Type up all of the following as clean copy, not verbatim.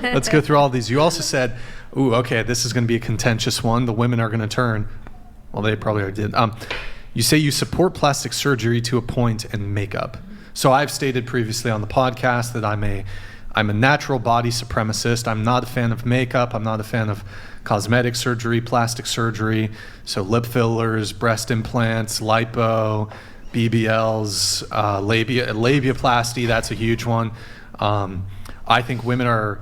let's go through all these. You also said, ooh, okay, this is going to be a contentious one. The women are going to turn. Well, they probably already did. You say you support plastic surgery to a point and makeup. So I've stated previously on the podcast that I'm a natural body supremacist. I'm not a fan of makeup. I'm not a fan of cosmetic surgery, plastic surgery. So lip fillers, breast implants, lipo, BBLs, labiaplasty, that's a huge one. I think women are,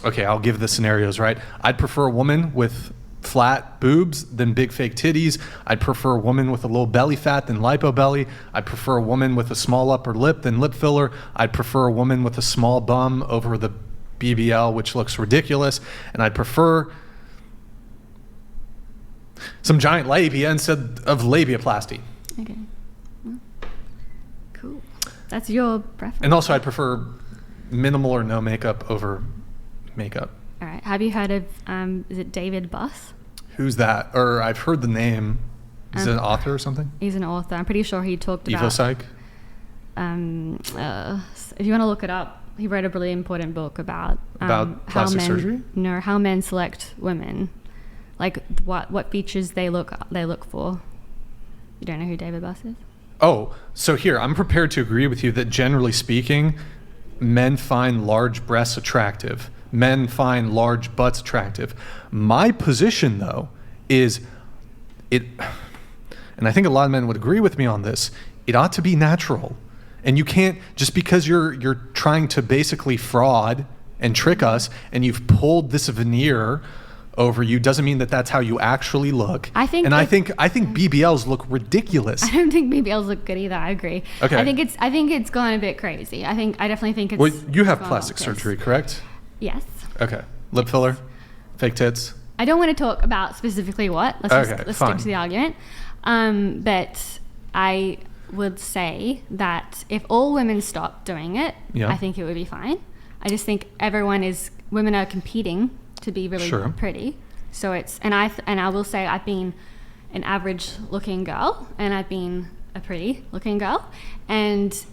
okay, I'll give the scenarios, right? I'd prefer a woman with flat boobs than big fake titties. I'd prefer a woman with a little belly fat than lipo belly. I'd prefer a woman with a small upper lip than lip filler. I'd prefer a woman with a small bum over the BBL, which looks ridiculous. And I'd prefer some giant labia instead of labiaplasty. Okay. Well, cool. That's your preference. And also I'd prefer minimal or no makeup over makeup. All right. Have you heard of, is it David Buss? Who's that? Or I've heard the name. Is it an author or something? He's an author. I'm pretty sure he talked about... EvoPsych? If you want to look it up, he wrote a really important book about plastic surgery? No, how men select women. Like what features they look for. You don't know who David Buss is? Oh, so here, I'm prepared to agree with you that generally speaking, men find large breasts attractive. Men find large butts attractive. My position, though, is and I think a lot of men would agree with me on this, it ought to be natural. And you can't, just because you're trying to basically fraud and trick us, and you've pulled this veneer over you, doesn't mean that that's how you actually look. I think BBLs look ridiculous. I don't think BBLs look good either. I agree. Okay. I think it's gone a bit crazy. I definitely think it's... Well, you have plastic surgery, correct? Yes. Okay. Lip filler? Fake tits? I don't want to talk about specifically what. Let's stick to the argument. But I would say that if all women stopped doing it, I think it would be fine. I just think women are competing to be really pretty. So I will say I've been an average looking girl and I've been a pretty looking girl, and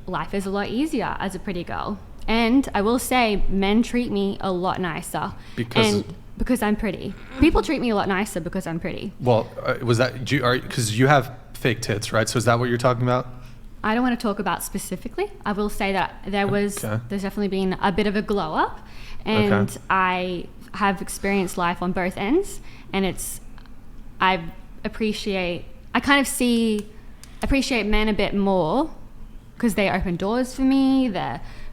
life is a lot easier as a pretty girl. And I will say men treat me a lot nicer because I'm pretty. People treat me a lot nicer because I'm pretty. Well, was that because you have fake tits, right? So is that what you're talking about? I don't want to talk about specifically. I will say that there's definitely been a bit of a glow up, and I have experienced life on both ends, and I appreciate men a bit more because they open doors for me.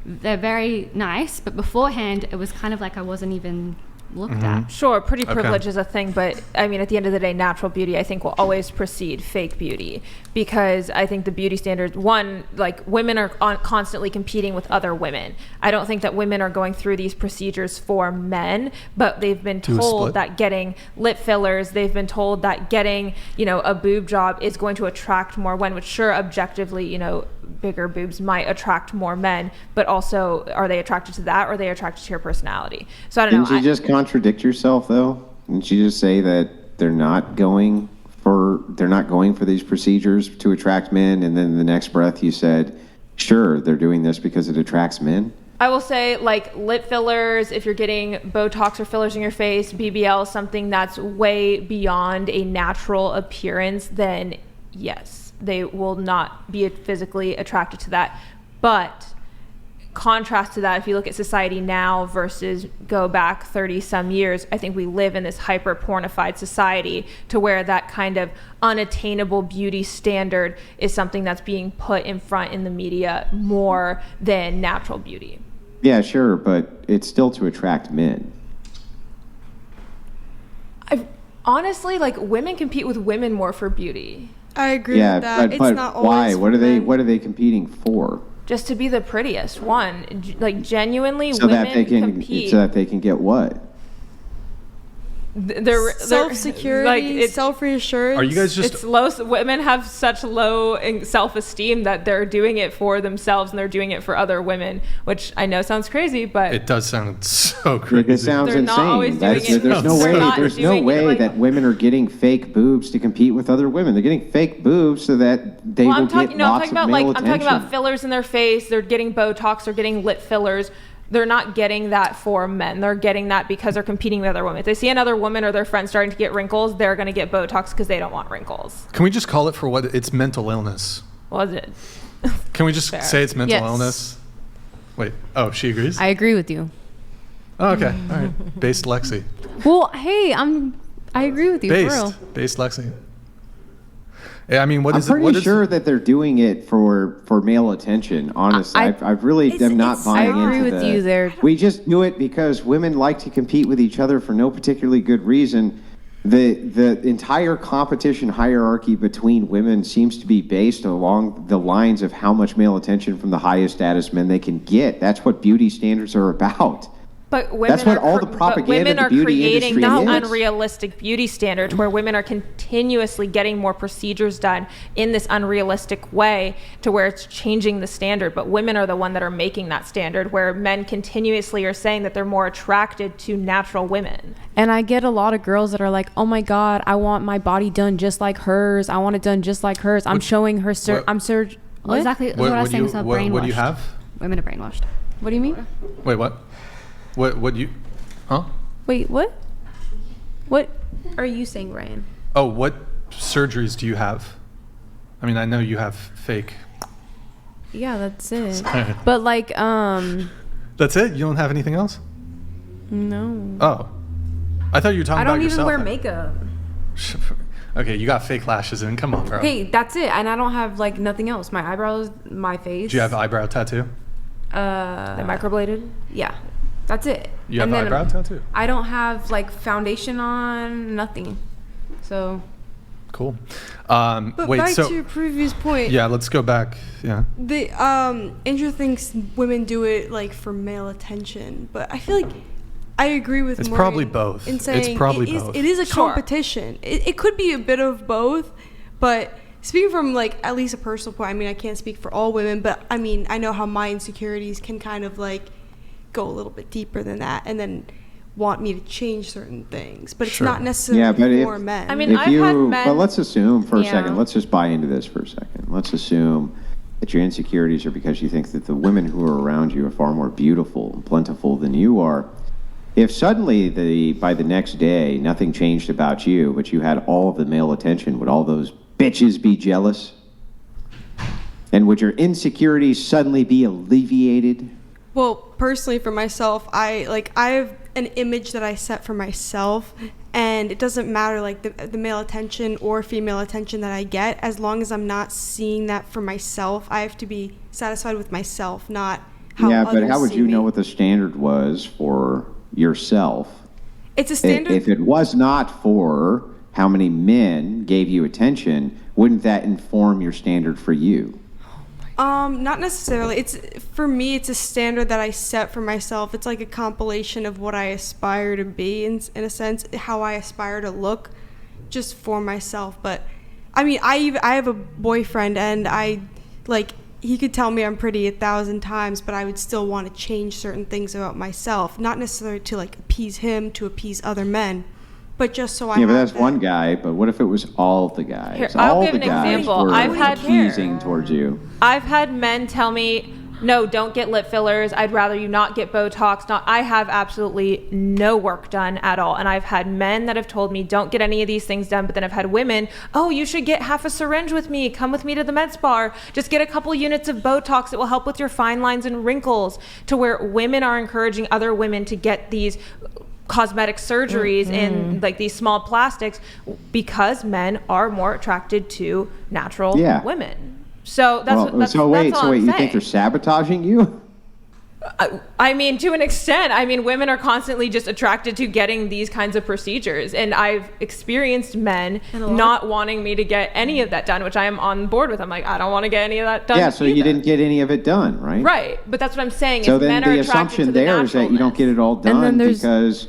They're very nice, but beforehand it was kind of like I wasn't even looked at. Sure, pretty privilege is a thing, but I mean, at the end of the day, natural beauty, I think, will always precede fake beauty, because I think the beauty standards, women are constantly competing with other women. I don't think that women are going through these procedures for men, but they've been told that getting lip fillers, they've been told that getting, a boob job is going to attract more women, which sure, objectively, bigger boobs might attract more men, but also, are they attracted to that, or are they attracted to your personality? So I don't know. Didn't you just contradict yourself, though? Didn't you just say that they're not going for these procedures to attract men, and then in the next breath you said, sure, they're doing this because it attracts men? I will say, like, lip fillers, if you're getting Botox or fillers in your face, BBL, something that's way beyond a natural appearance, then yes, they will not be physically attracted to that. But contrast to that, if you look at society now versus go back 30 some years, I think we live in this hyper pornified society to where that kind of unattainable beauty standard is something that's being put in front in the media more than natural beauty. Yeah, sure, but it's still to attract men. Honestly, women compete with women more for beauty. I agree with that. But it's not always why? What are they competing for? Just to be the prettiest one. Genuinely, so women that they can compete. So that they can get what? they're self-security, like, it's, self-reassurance. Are you guys just... It's low. Women have such low self-esteem that they're doing it for themselves and they're doing it for other women, which I know sounds crazy, but it does sound so crazy. It sounds they're insane. not always doing it. There's no way. There's no way like, that women are getting fake boobs to compete with other women. They're getting fake boobs so that they will get lots of male attention. I'm talking about fillers in their face. They're getting Botox. They're getting lip fillers. They're not getting that for men. They're getting that because they're competing with other women. If they see another woman or their friend starting to get wrinkles, they're going to get Botox because they don't want wrinkles. Can we just call it for what it's mental illness? Was it? Can we just say it's mental Yes. illness? Wait. Oh, she agrees? I agree with you. Oh, okay. All right. Based Lexi. Well, hey, I agree with you, for real. Based Lexi. Yeah, I mean, what I'm is it? pretty sure that they're doing it for male attention. Honestly, I really am not buying into I agree with you there. We just do it because women like to compete with each other for no particularly good reason. The entire competition hierarchy between women seems to be based along the lines of how much male attention from the highest status men they can get. That's what beauty standards are about. But women That's what all the propaganda of the beauty industry creating is. unrealistic beauty standards where women are continuously getting more procedures done in this unrealistic way to where it's changing the standard. But women are the one that are making that standard, where men continuously are saying that they're more attracted to natural women. And I get a lot of girls that are like, oh my God, I want my body done just like hers. I want it done just like hers. I'm showing her, Well, exactly what I was saying. So brainwashed. What do you have? Women are brainwashed. What do you mean? Wait, what? What you... Huh? Wait, what? What are you saying, Ryan? Oh, what surgeries do you have? I mean, I know you have fake. Yeah, that's it. But like, That's it? You don't have anything else? no. Oh. I thought you were talking about I don't even yourself. wear makeup. Okay, you got fake lashes in. Come on, bro. Hey, that's it. And I don't have like nothing else. My eyebrows, my face. Do you have eyebrow tattoo? They microbladed? Yeah. That's it. You have eyebrow tattoo? I don't have like foundation on, nothing. So. Cool. But wait, back so... to your previous point. Yeah, let's go back. Yeah. The Andrew thinks women do it like for male attention, but I feel like I agree with It's Maureen probably both. in saying It's probably both. It is a Sure. competition. It could be a bit of both, but speaking from like at least a personal point, I mean, I can't speak for all women, but I mean, I know how my insecurities can kind of like go a little bit deeper than that and then want me to change certain things, but it's Sure. not necessarily for men. I mean, I've had men... But let's assume for a Yeah. second, let's just buy into this for a second. Let's assume that your insecurities are because you think that the women who are around you are far more beautiful and plentiful than you are. If suddenly by the next day nothing changed about you, but you had all of the male attention, would all those bitches be jealous? And would your insecurities suddenly be alleviated? Well, personally for myself, I have an image that I set for myself, and it doesn't matter like the male attention or female attention that I get, as long as I'm not seeing that for myself. I have to be satisfied with myself, not how Yeah, others but how would see you me. know what the standard was for yourself? It's a standard. If it was not for how many men gave you attention, wouldn't that inform your standard for you? Not necessarily. It's for me. It's a standard that I set for myself. It's like a compilation of what I aspire to be, in a sense, how I aspire to look, just for myself. But I mean, I have a boyfriend, and he could tell me I'm pretty 1,000 times, but I would still want to change certain things about myself, not necessarily to like appease him, to appease other men, but just so I. Yeah, but have that's one guy. But what if it was all the guys? Here, I'll all give the an guys example. were I've had- appeasing towards you. I've had men tell me, no, don't get lip fillers. I'd rather you not get Botox. I have absolutely no work done at all. And I've had men that have told me, don't get any of these things done. But then I've had women, oh, you should get half a syringe with me. Come with me to the med spa. Just get a couple units of Botox. It will help with your fine lines and wrinkles. To where women are encouraging other women to get these cosmetic surgeries in like these small plastics because men are more attracted to natural women. So that's all wait, I'm you saying. think they're sabotaging you? I mean, to an extent. I mean, women are constantly just attracted to getting these kinds of procedures, and I've experienced men not wanting me to get any of that done, which I am on board with. I'm like, I don't want to get any of that done. Yeah, so you didn't get any of it done, right? Right, but that's what I'm saying. So is then men are the attracted assumption to the there is that you don't get it all done because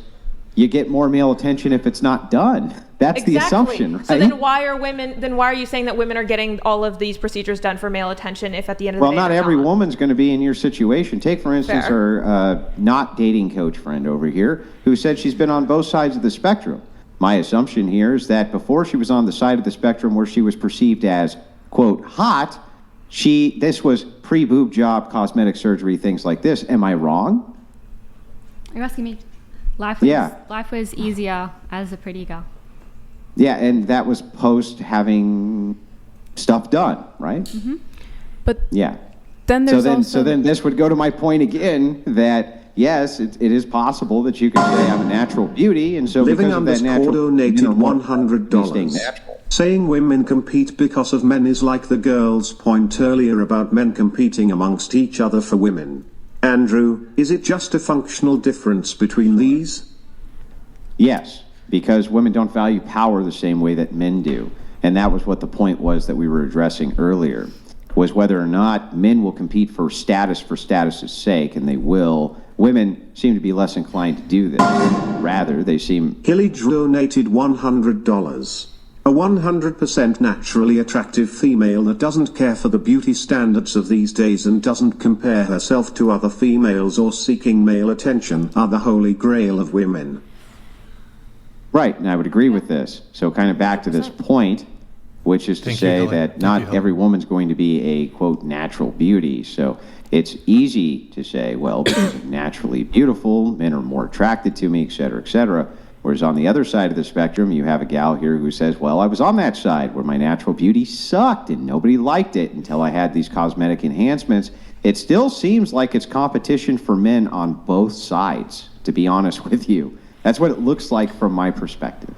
you get more male attention if it's not done. That's the assumption, right? So then why are you saying that women are getting all of these procedures done for male attention if at the end of the day not every woman's going to be in your situation. Take, for instance, our not dating coach friend over here who said she's been on both sides of the spectrum. My assumption here is that before she was on the side of the spectrum where she was perceived as, quote, hot, this was pre-boob job, cosmetic surgery, things like this. Am I wrong? Are you asking me? Life was easier as a pretty girl. Yeah, and that was post having stuff done, right? Mm-hmm. But yeah. Then there's so then this would go to my point again that yes, it is possible that you could say I'm a natural beauty, and so Living because of that underscore natural, donated $100. Saying women compete because of men is like the girl's point earlier about men competing amongst each other for women. Andrew, is it just a functional difference between these? Yes, because women don't value power the same way that men do. And that was what the point was that we were addressing earlier, was whether or not men will compete for status's sake, and they will. Women seem to be less inclined to do this. Rather, they seem... Hilly donated $100. A 100% naturally attractive female that doesn't care for the beauty standards of these days and doesn't compare herself to other females or seeking male attention are the holy grail of women. Right, and I would agree with this. So kind of back to this point, which is to say that not every woman's going to be a, quote, natural beauty. So it's easy to say, well, because I'm naturally beautiful, men are more attracted to me, et cetera, et cetera. Whereas on the other side of the spectrum, you have a gal here who says, well, I was on that side where my natural beauty sucked and nobody liked it until I had these cosmetic enhancements. It still seems like it's competition for men on both sides, to be honest with you. That's what it looks like from my perspective.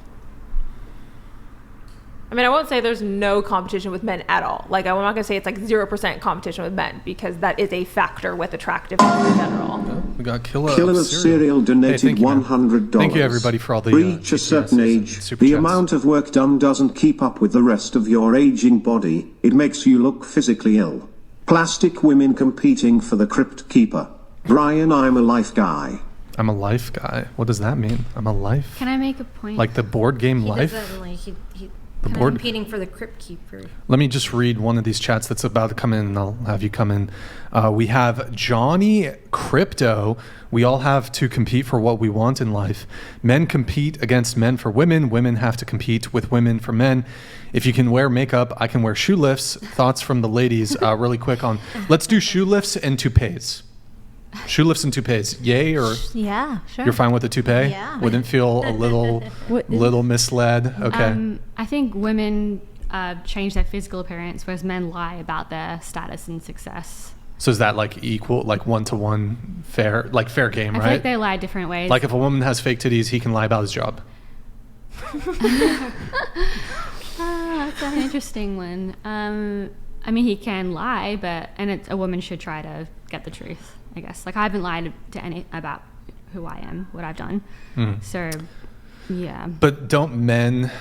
I mean, I won't say there's no competition with men at all. Like, I'm not going to say it's like 0% competition with men, because that is a factor with attractiveness in general. We got Killer of Cereal donated $100. Thank you, everybody, for all the Reach a certain age, the amount of work done doesn't keep up with the rest of your aging body. It makes you look physically ill. Plastic women competing for the Crypt Keeper. Brian, I'm a life guy. I'm a life guy. What does that mean? I'm a life? Can I make a point? Like the board game Life? The board competing for the Crypt Keeper. Let me just read one of these chats that's about to come in, and I'll have you come in. We have Johnny Crypto. We all have to compete for what we want in life. Men compete against men for women. Women have to compete with women for men. If you can wear makeup, I can wear shoe lifts. Thoughts from the ladies really quick on. Let's do shoe lifts and toupees. Shoe lifts and toupees. Yay or? Yeah, sure. You're fine with the toupee? Yeah. Wouldn't feel a little misled? Okay. I think women change their physical appearance, whereas men lie about their status and success. So is that like equal, like 1-to-1 fair game, right? I think they lie different ways. Like if a woman has fake titties, he can lie about his job. That's an interesting one. I mean, he can lie, a woman should try to get the truth, I guess. Like, I haven't lied to any about who I am, what I've done. So, yeah. But don't men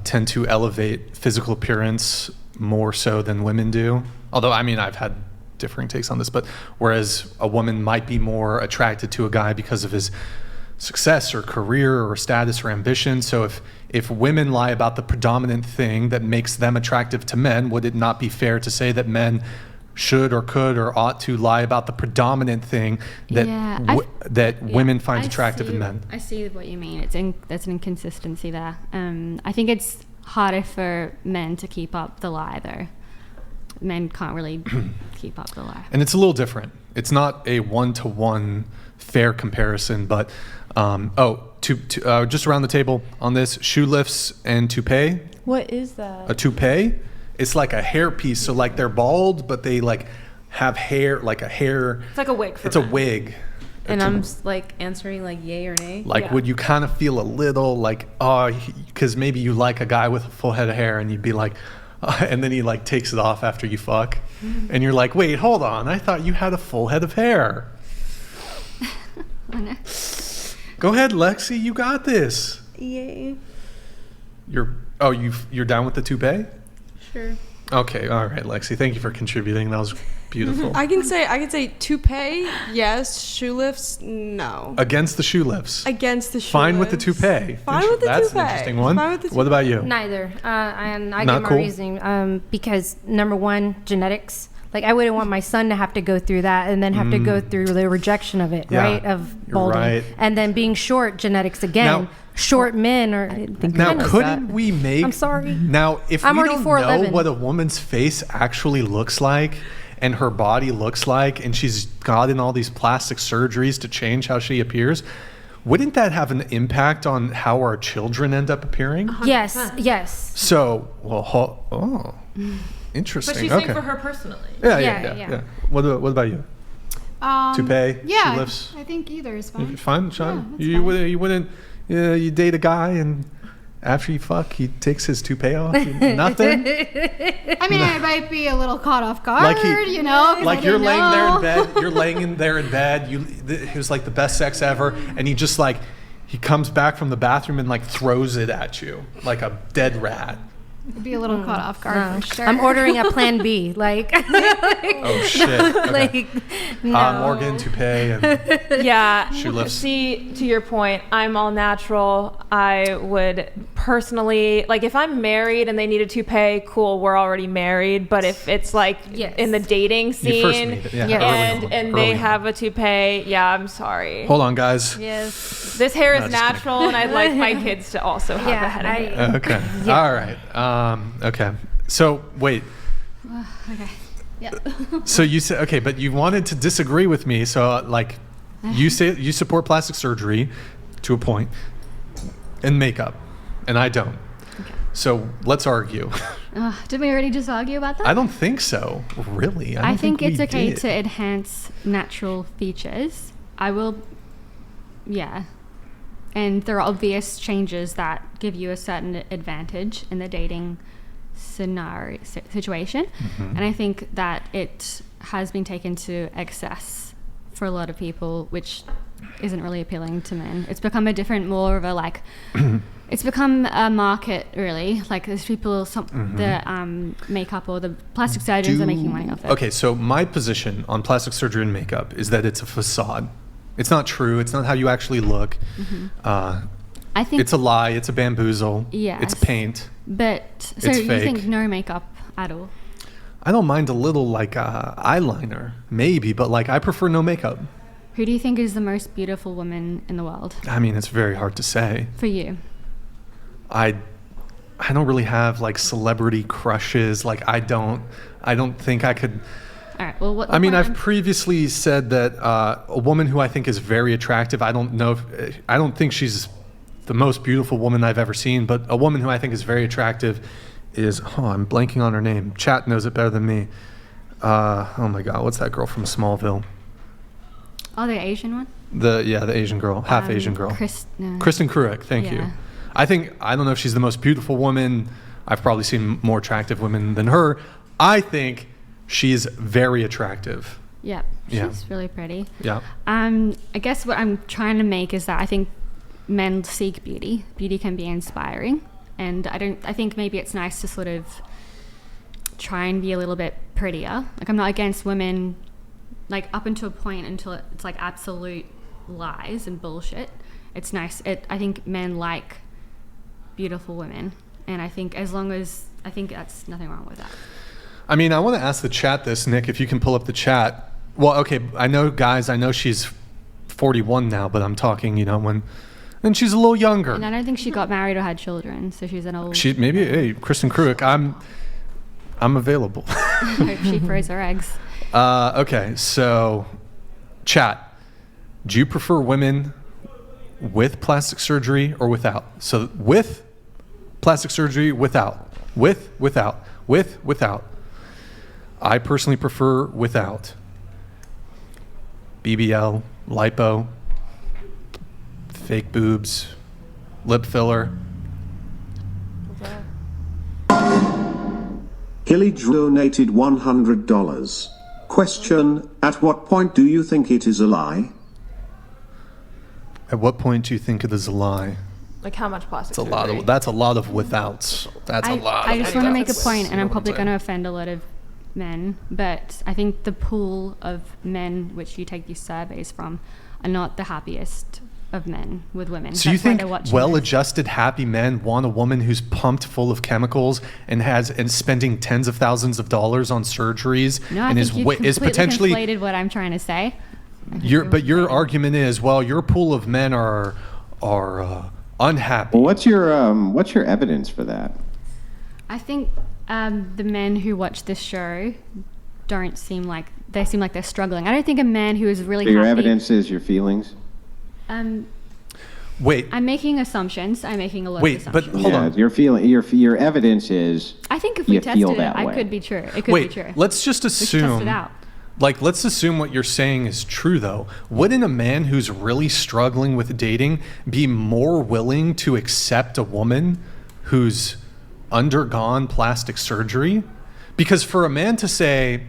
tend to elevate physical appearance more so than women do? Although, I mean, I've had differing takes on this, but whereas a woman might be more attracted to a guy because of his success or career or status or ambition. So if women lie about the predominant thing that makes them attractive to men, would it not be fair to say that men should or could or ought to lie about the predominant thing that women find attractive in men? I see what you mean. There's an inconsistency there. I think it's harder for men to keep up the lie, though. Men can't really keep up the lie. And it's a little different. It's not a 1-to-1 fair comparison, but just around the table on this, shoe lifts and toupee. What is that? A toupee? It's like a hair piece. So like they're bald, but they like have hair, like a hair. It's like a wig for men. a wig. And I'm like answering like yay or nay. Like, would you kind of feel a little like, because maybe you like a guy with a full head of hair and you'd be like, and then he like takes it off after you fuck. And you're like, wait, hold on. I thought you had a full head of hair. Oh, no. Go ahead, Lexi. You got this. Yay. You're down with the toupee? Sure. Okay. All right, Lexi. Thank you for contributing. That was Beautiful. I can say toupee, yes. Shoe lifts, no. Against the shoe lifts. Against the shoe Fine lifts. with the toupee. Fine with the That's toupee. an interesting one. Fine with the What about you? Neither. And I Not give my cool? reasoning because number one, genetics. Like I wouldn't want my son to have to go through that and then have to go through the rejection of it, Yeah, right? Of you're balding, right. and then being short, genetics again. Now- Short men are. Now, couldn't we make... I'm sorry. Now, if I'm we already don't 4'11". know what a woman's face actually looks like and her body looks like, and she's gotten all these plastic surgeries to change how she appears, wouldn't that have an impact on how our children end up appearing? Yes, yes. So, well, interesting. But she's okay. saying for her personally. Yeah. What about you? Toupee? Yeah, Shoe lifts? I think either is fine. Fine, Sean? Yeah, that's you fine. wouldn't you date a guy and after you fuck, he takes his toupee off? Nothing? I mean, I might be a little caught off guard, Like 'cause like I you're didn't laying know. there in bed. You're laying in there in bed. It was like the best sex ever, and he just like he comes back from the bathroom and like throws it at you like a dead rat. Be a little caught off guard for sure. I'm ordering a plan B. Like, Oh shit! Okay. like no. Morgan toupee and Yeah. Shoe lifts. See, to your point, I'm all natural. I would personally, like, if I'm married and they need a toupee, cool, we're already married. But if it's like Yes. in the dating you first scene meet it. Yeah, Yeah. early on, and early they on. have a toupee, yeah, I'm sorry. Hold on, guys. Yes. This hair No, is just kidding. natural, and I'd like my kids to also have a Yeah. head of hair. Okay. All right. Okay. So wait. Okay. Yeah. So you said okay, but you wanted to disagree with me. So like, you say you support plastic surgery to a point, and makeup, and I don't. So let's argue. Did we already just argue about that? I don't think so. Really, I don't think it's we okay did. to enhance natural features. I will, yeah. And there are obvious changes that give you a certain advantage in the dating scenario situation. Mm-hmm. And I think that it has been taken to excess for a lot of people, which isn't really appealing to men. It's become a different, more of a like, it's become a market really. Like there's people, the makeup or the plastic surgeons are making money off it. Okay, so my position on plastic surgery and makeup is that it's a facade. It's not true. It's not how you actually look. I think It's a lie. It's a bamboozle. Yes. It's paint. But so It's you fake. think no makeup at all? I don't mind a little like eyeliner, maybe, but like I prefer no makeup. Who do you think is the most beautiful woman in the world I mean, it's very hard to say. for you? I don't really have like celebrity crushes. Like I don't think I could. All right. Well, what? I mean, what I've previously said that a woman who I think is very attractive. I don't think she's the most beautiful woman I've ever seen, but a woman who I think is very attractive is. Oh, I'm blanking on her name. Chat knows it better than me. Oh my God, what's that girl from Smallville? Oh, the Asian one. The Asian girl, half Asian girl. Kristen Kruick. Thank you. Yeah. I don't know if she's the most beautiful woman. I've probably seen more attractive women than her. I think she's very attractive. Yeah, she's Yeah. really pretty. Yeah. I guess what I'm trying to make is that I think men seek beauty. Beauty can be inspiring, and I think maybe it's nice to sort of try and be a little bit prettier. Like I'm not against women, like up until a point until it's like absolute lies and bullshit. It's nice. I think men like beautiful women, and I think that's nothing wrong with that. I mean, I want to ask the chat this, Nick, if you can pull up the chat. Well, okay, I know she's 41 now, but I'm talking, and she's a little younger. And I don't think she got married or had children, so she's an old. Hey, Kristen Kruick, I'm available. Hope she throws her eggs. Okay, so chat, do you prefer women with plastic surgery or without? So with plastic surgery, without. Without. I personally prefer without. BBL, lipo, fake boobs, lip filler. Hilly donated $100. Question, at what point do you think it is a lie? At what point do you think it is a lie? Like how much plastic? That's a lot of withouts. That's a lot. I just want to make a point, and I'm probably going to offend a lot of men, but I think the pool of men which you take these surveys from are not the happiest of men with women. So you think well-adjusted, happy men want a woman who's pumped full of chemicals and spending tens of thousands of dollars on surgeries? No, I and think you've is potentially conflated what I'm trying to say. Your argument is, well, your pool of men are unhappy. Well, what's your evidence for that? I think the men who watch this show seem like they're struggling. I don't think a man who is really so your happy. Evidence is your feelings. Wait. I'm making assumptions. I'm making a lot of assumptions. But hold on. Your evidence is. I think if we tested it, it could be true. It could be true. Let's just assume. Let's test it out. Let's assume what you're saying is true, though. Wouldn't a man who's really struggling with dating be more willing to accept a woman who's undergone plastic surgery? Because for a man to say,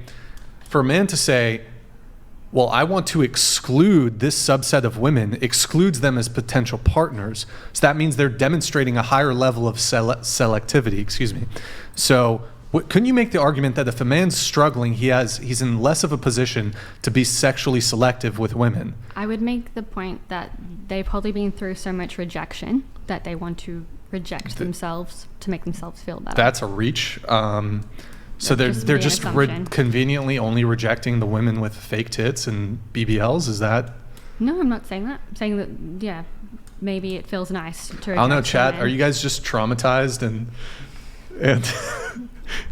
well, I want to exclude this subset of women, excludes them as potential partners. So that means they're demonstrating a higher level of selectivity. Excuse me. So couldn't you make the argument that if a man's struggling, he's in less of a position to be sexually selective with women? I would make the point that they've probably been through so much rejection that they want to reject themselves to make themselves feel better. That's a reach. So they're just conveniently only rejecting the women with fake tits and BBLs. Is that? No, I'm not saying that. I'm saying that maybe it feels nice to. I don't know, Chad. Are you guys just traumatized and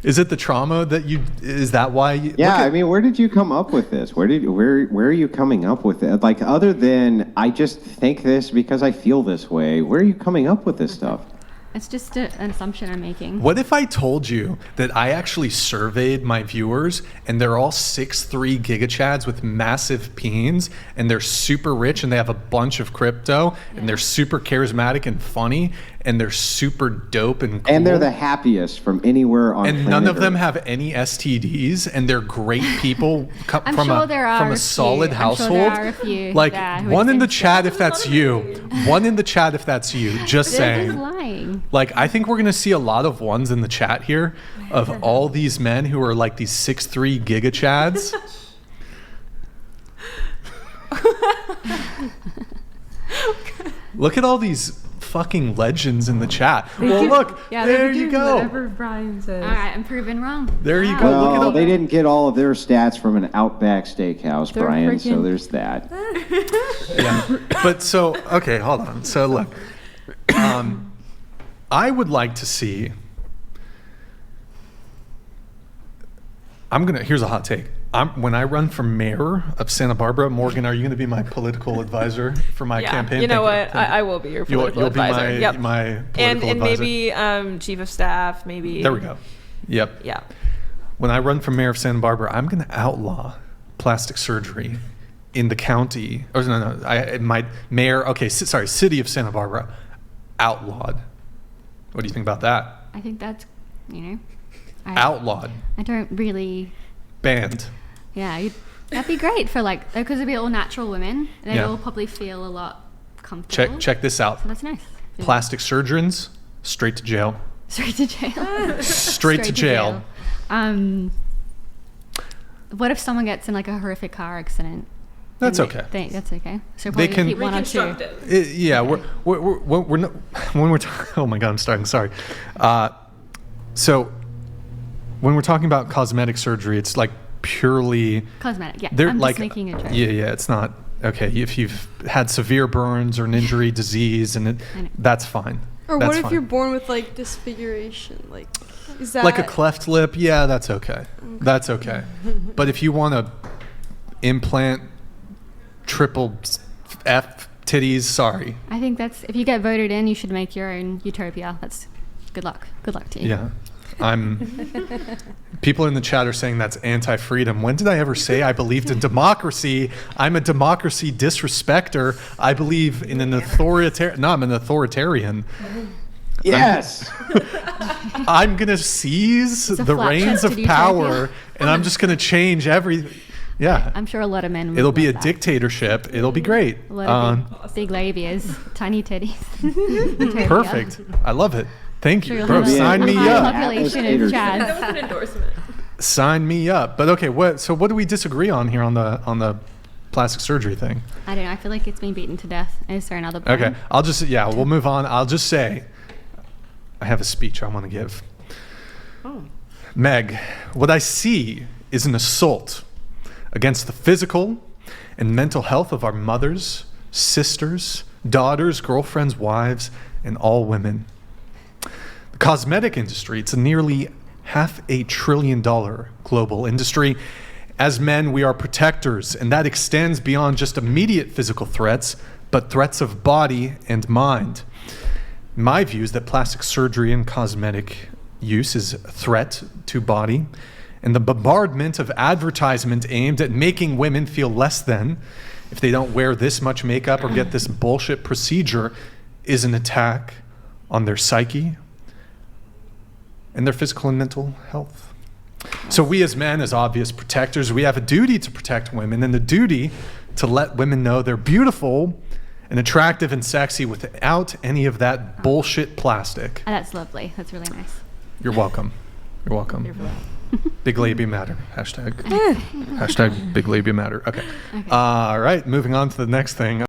is it the trauma that you? Is that why? I mean, where did you come up with this? Where are you coming up with it? Like, other than I just think this because I feel this way. Where are you coming up with this stuff? It's just an assumption I'm making. What if I told you that I actually surveyed my viewers and they're all 6'3" gigachads with massive peens and they're super rich and they have a bunch of crypto and they're super charismatic and funny and they're super dope and cool. And they're the happiest from anywhere on planet And none of them Earth. have any STDs and they're great people I'm sure there are from a solid household. I'm sure there are a few. Like, one in the chat if that's you. One in the chat if that's you. Just saying. They're just lying. Like, I think we're going to see a lot of ones in the chat here of all these men who are like these 6'3" gigachads. Look at all these fucking legends in the chat. Well, look, there you go. Whatever Brian says. All right, I'm proven wrong. There you go. Look at Well, all. they didn't get all of their stats from an Outback Steakhouse, They're Brian, so freaking- there's that. Yeah. But so, okay, hold on. So look, I would like to see. Here's a hot take. When I run for mayor of Santa Barbara, Morgan, are you going to be my political advisor for my campaign? You know Thank what? I will be your political you'll advisor. Be my political and advisor. maybe chief of staff, maybe. There we go. Yep. Yeah. When I run for mayor of Santa Barbara, I'm going to outlaw plastic surgery in the county. Or my mayor. Okay, sorry, city of Santa Barbara, outlawed. What do you think about that? I think that's, Outlawed. I don't really. Banned. Yeah, that'd be great for because it'd be all natural women, and they'd Yeah. all probably feel a lot comfortable. Check this out. So that's nice. Plastic surgeons, straight to jail. Straight to jail. Straight to jail. What if someone gets in a horrific car accident? That's okay. That's okay. So They probably can- keep one or two. Yeah, we're not, when we're oh my god, I'm starting. Sorry. So when we're talking about cosmetic surgery, it's purely Cosmetic. Yeah. they're I'm just making a joke. Yeah, it's not okay if you've had severe burns or an injury, disease, and that's fine. Or That's what if fine. you're born with disfiguration? Is that like a cleft lip? Yeah, that's okay. That's okay. But if you want to implant triple F titties, sorry. I think if you get voted in, you should make your own utopia. That's good luck. Good luck to you. Yeah. People in the chat are saying that's anti-freedom. When did I ever say I believed in democracy? I'm a democracy disrespecter. I believe in an authoritarian. No, I'm an authoritarian. Yes. I'm going to seize It's a the flat reins check of to power utopia. and I'm just going to change everything. Yeah. I'm sure a lot of men would It'll be a love that. dictatorship. It'll be great. A lot of big labias, tiny titties. Utopia. Perfect. I love it. Thank Sure you. you'll Bro, have a sign me high up. population of Atlas Chads. That was an endorsement. Sign me up. But okay, what do we disagree on here on the plastic surgery thing? I don't know. I feel like it's been beaten to death. Is there another point? Okay, we'll move on. I'll just say, I have a speech I want to give. Oh. Meg, what I see is an assault against the physical and mental health of our mothers, sisters, daughters, girlfriends, wives, and all women. The cosmetic industry, it's a nearly $500 billion global industry. As men, we are protectors, and that extends beyond just immediate physical threats, but threats of body and mind. My view is that plastic surgery and cosmetic use is a threat to body, and the bombardment of advertisement aimed at making women feel less than if they don't wear this much makeup or get this bullshit procedure is an attack on their psyche and their physical and mental health. So we as men, as obvious protectors, we have a duty to protect women and the duty to let women know they're beautiful and attractive and sexy without any of that bullshit plastic. Oh, that's lovely. That's really nice. You're welcome. You're welcome. Big labia matter. Hashtag big labia matter. Okay. All right, moving on to the next thing.